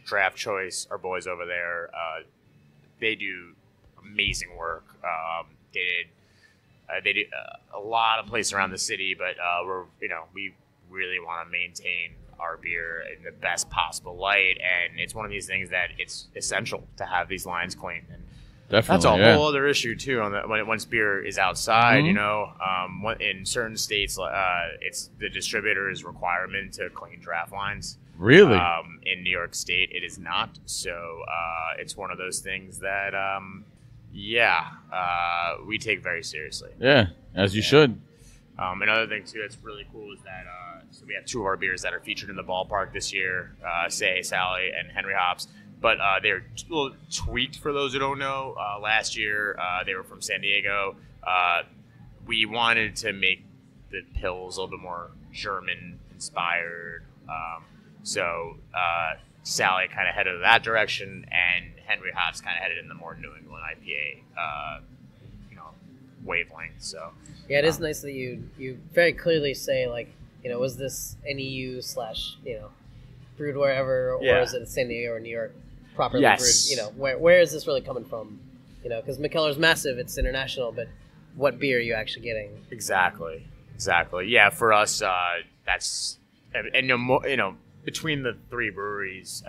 D: Draft Choice, our boys over there, they do amazing work. They do a lot of places around the city, but we really want to maintain our beer in the best possible light, and it's one of these things that it's essential to have these lines clean. And
B: definitely,
D: that's a whole other issue too. Once beer is outside, in certain states, it's the distributor's requirement to clean draft lines.
B: Really?
D: In New York State, it is not. So it's one of those things that. We take very seriously.
B: Yeah, as you should.
D: Another thing, too, that's really cool is that so we have two of our beers that are featured in the ballpark this year, Say Sally and Henry Hops. But they're a little tweaked for those who don't know. Last year, they were from San Diego. We wanted to make the pills a little bit more German-inspired. So Sally kind of headed that direction, and Henry Hops kind of headed in the more New England IPA, wavelength. So
C: yeah, it is nice that you very clearly say was this NEU / brewed wherever, or is it San Diego or New York properly brewed? Where is this really coming from? Because Mikkeller's massive, it's international, but what beer are you actually getting?
D: Exactly. Yeah, for us, that's between the three breweries,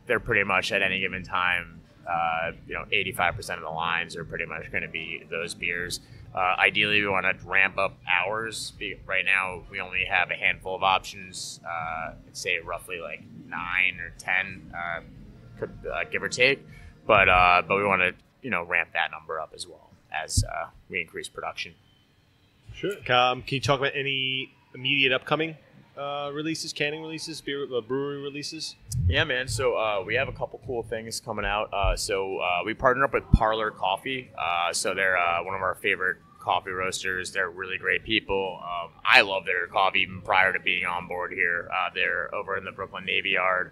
D: they're pretty much at any given time, 85% of the lines are pretty much going to be those beers. Ideally, we want to ramp up ours. Right now, we only have a handful of options. I'd say roughly 9 or 10, give or take. But we want to ramp that number up as well as we increase production.
A: Sure. Can you talk about any immediate upcoming releases, canning releases, brewery releases?
D: Yeah, man. So we have a couple cool things coming out. We partnered up with Parlor Coffee. So they're one of our favorite coffee roasters. They're really great people. I love their coffee even prior to being on board here. They're over in the Brooklyn Navy Yard.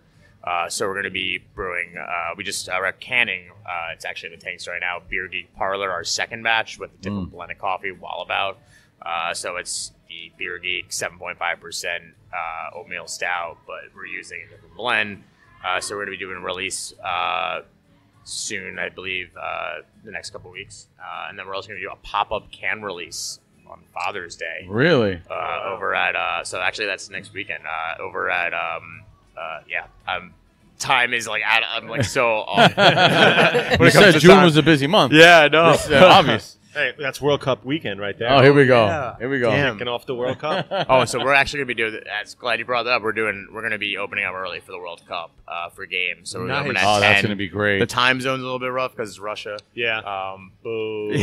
D: So we're going to be brewing. We're canning. It's actually in the tanks right now. Beer Geek Parlor, our second batch with a different blend of coffee, Wallabout. So it's the Beer Geek 7.5% oatmeal stout, but we're using a different blend. So we're going to be doing a release soon, I believe, the next couple of weeks. And then we're also going to do a pop-up can release on Father's Day.
B: Really?
D: Over at, so actually that's next weekend, over at, time is I'm so off.
B: You said June was a busy month.
D: Yeah, no.
B: It's obvious.
A: Hey, that's World Cup weekend right there.
B: Oh, here we go.
D: Yeah.
B: Here we go.
A: Kicking off the World Cup.
D: So we're actually going to be doing that. Glad you brought that up. We're going to be opening up early for the World Cup for games. So we're opening at 10.
B: That's going to be great.
D: The time zone's a little bit rough because it's Russia.
A: Yeah.
D: Boo.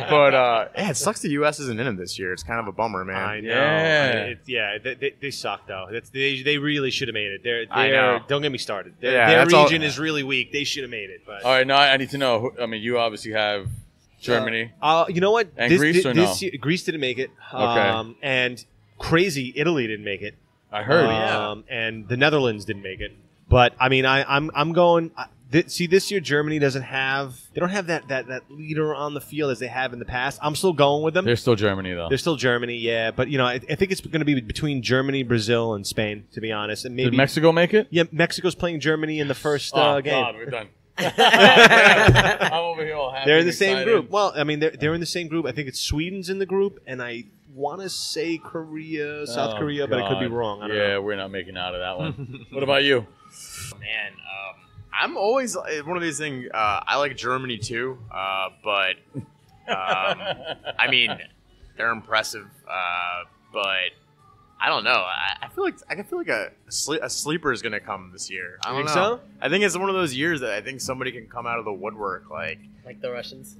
D: But it sucks the U.S. isn't in it this year. It's kind of a bummer, man.
A: I know. They suck though. They really should have made it.
D: I know.
A: Don't get me started. Their
D: Yeah,
A: region is really weak. They should have made it. But
B: all right, now I need to know. I mean, you obviously have Germany.
A: You know what?
B: And Greece or no?
A: Year, Greece didn't make it.
B: Okay.
A: And crazy, Italy didn't make it.
B: I heard.
A: And the Netherlands didn't make it. But I mean, I'm going. See, this year Germany doesn't have. They don't have that leader on the field as they have in the past. I'm still going with them.
B: They're still Germany though.
A: They're still Germany, yeah. But you know, I think it's going to be between Germany, Brazil, and Spain. To be honest, and maybe
B: did Mexico make it?
A: Yeah, Mexico's playing Germany in the first
B: Oh
A: game.
B: God, we're done. I'm over here all happy.
A: They're in the
B: and
A: same
B: excited.
A: group. Well, I mean, they're in the same group. I think it's Sweden's in the group, and I want to say Korea, South Korea, but I could be wrong. I don't know.
B: We're not making out of that one. What about you?
D: Man, I'm always one of these things. I like Germany too, but I mean, they're impressive. But I don't know. I feel like a sleeper is gonna come this year. I don't know.
A: So?
D: I think it's one of those years that I think somebody can come out of the woodwork, like
C: the Russians.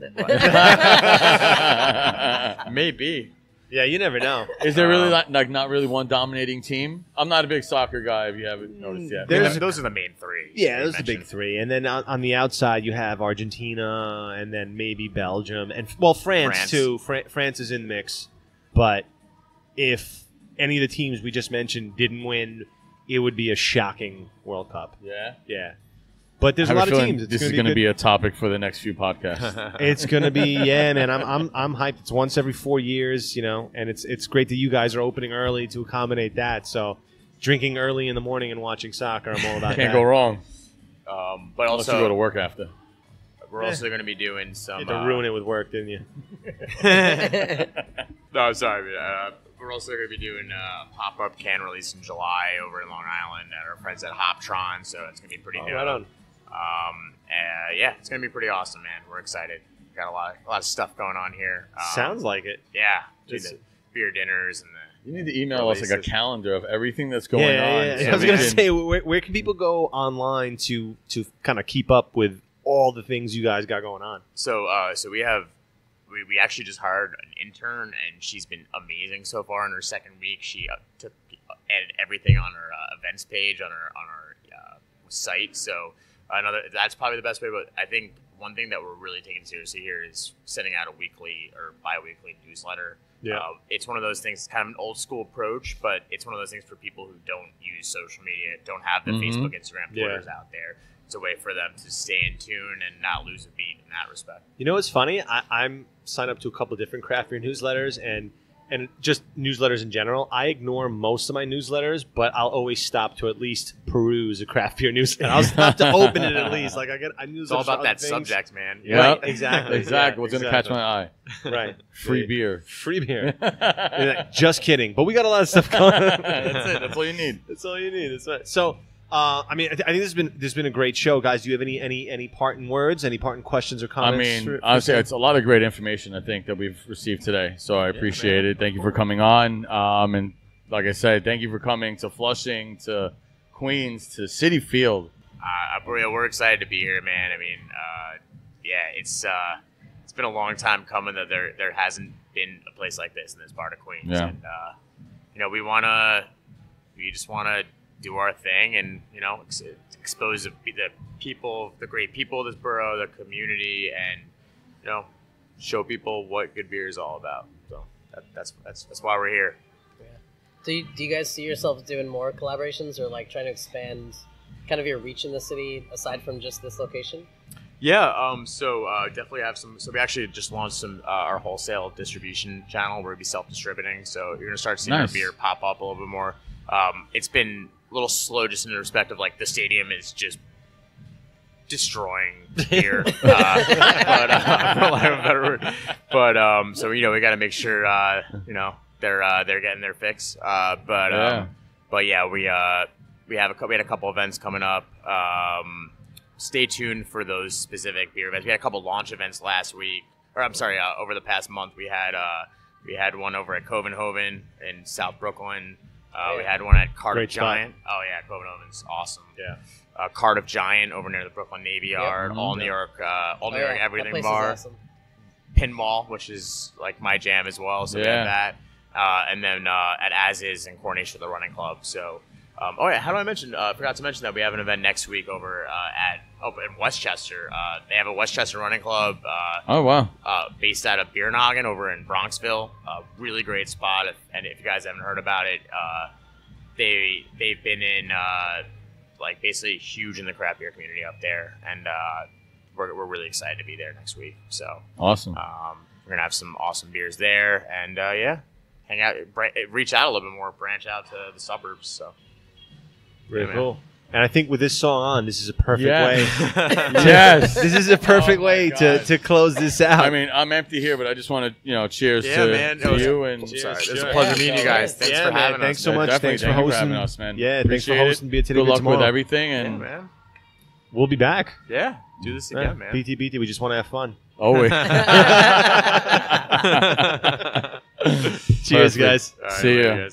D: maybe.
A: Yeah, you never know.
B: Is there really not really one dominating team? I'm not a big soccer guy. If you haven't noticed yet,
D: Those are the main three.
A: Yeah, those are the big three. And then on the outside, you have Argentina, and then maybe Belgium, and France too. France is in the mix. But if any of the teams we just mentioned didn't win, it would be a shocking World Cup.
B: Yeah.
A: But there's a lot of teams.
B: This is going to be a topic for the next few podcasts.
A: It's going to be, man. I'm hyped. It's once every 4 years, you know, and it's great that you guys are opening early to accommodate that. So, drinking early in the morning and watching soccer, I'm all about
B: Can't
A: that.
B: go wrong.
D: But
B: Unless
D: also
B: you go to work after.
D: we're also going to be doing some.
A: You had to ruin it with work, didn't you?
D: No, sorry. We're also going to be doing a pop-up can release in July over in Long Island at our friends at Hoptron, so it's going to be pretty dope.
A: Right on.
D: Yeah, it's going to be pretty awesome, man. We're excited. We've got a lot of stuff going on here.
A: Sounds like it.
D: Yeah. Do the beer dinners and the...
B: You need to email us like a calendar of everything that's going on.
A: Yeah.
B: So
A: I was going to say, where can people go online to kind of keep up with all the things you guys got going on?
D: So we actually just hired an intern, and she's been amazing so far. In her second week, she added everything on her events page on our site. So that's probably the best way. But I think one thing that we're really taking seriously here is sending out a weekly or bi-weekly newsletter.
A: Yeah.
D: It's one of those things, kind of an old school approach, but it's one of those things for people who don't use social media, don't have the Facebook, Instagram, Twitters out there. It's a way for them to stay in tune and not lose a beat in that respect.
A: You know what's funny? I'm signed up to a couple of different craft beer newsletters and just newsletters in general. I ignore most of my newsletters, but I'll always stop to at least peruse a craft beer newsletter. I'll stop to open it at least. Like I
D: it's all about that subject, man.
B: Yeah,
A: right, exactly.
B: Exactly. What's going to catch my eye?
A: Right.
B: Free beer.
A: Free beer. Just kidding. But we got a lot of stuff going on.
B: That's it. That's all you need.
A: That's all you need. That's right. So, I mean, I think this has been a great show, guys. Do you have any parting words, any parting questions or comments?
B: Honestly, it's a lot of great information I think that we've received today. So I appreciate it. Thank you for coming on. And like I said, thank you for coming to Flushing, to Queens, to Citi Field.
D: We're excited to be here, man. I mean, it's been a long time coming that there hasn't been a place like this in this part of Queens.
B: Yeah.
D: And we just want to do our thing and expose the people, the great people of this borough, the community, and show people what good beer is all about. So that's why we're here.
C: Yeah. Do you guys see yourselves doing more collaborations or like trying to expand kind of your reach in the city aside from just this location?
D: Yeah, so definitely have some. So we actually just launched our wholesale distribution channel where we'll be self-distributing. So you're gonna start seeing our beer pop up a little bit more. It's been a little slow just in the respect of like the stadium is just destroying beer, but for lack of a better word. But so we got to make sure they're getting their fix. But yeah, we had a couple events coming up. Stay tuned for those specific beer events. We had a couple launch events last week, over the past month. We had one over at Covenhoven in South Brooklyn. We had one at Cardiff Giant. Oh yeah, Covenhoven's awesome.
A: Yeah.
D: Cardiff Giant over near the Brooklyn Navy Yard. All New York Everything Bar.
C: Awesome.
D: Pinball, which is like my jam as well. So we have that. And then at As Is in Coronation, the Running Club. So Oh yeah, how do I mention? Forgot to mention that we have an event next week over in Westchester. They have a Westchester Running Club.
B: Oh wow!
D: Based out of Beer Noggin over in Bronxville. Really great spot. And if you guys haven't heard about it, they've been in like basically huge in the craft beer community up there, and we're really excited to be there next week. So
B: awesome.
D: We're gonna have some awesome beers there, and yeah, hang out, reach out a little bit more, branch out to the suburbs. So.
A: Very cool. And I think with this song on, this is a perfect way.
B: Yes.
A: This is a perfect way to close this out.
B: I mean, I'm empty here, but I just want to, cheers to you. And
D: sorry. It's a pleasure meeting you guys. Thanks for having us.
A: Thanks so much. Thanks for hosting
B: us, man.
A: Yeah, thanks for hosting BTBT
B: Good luck
A: tomorrow.
B: with everything. And
D: man.
A: We'll be back.
D: Yeah. Do this again, man.
A: BTBT, we just want to have fun.
B: Always.
A: Cheers, guys.
D: Right,
B: see ya.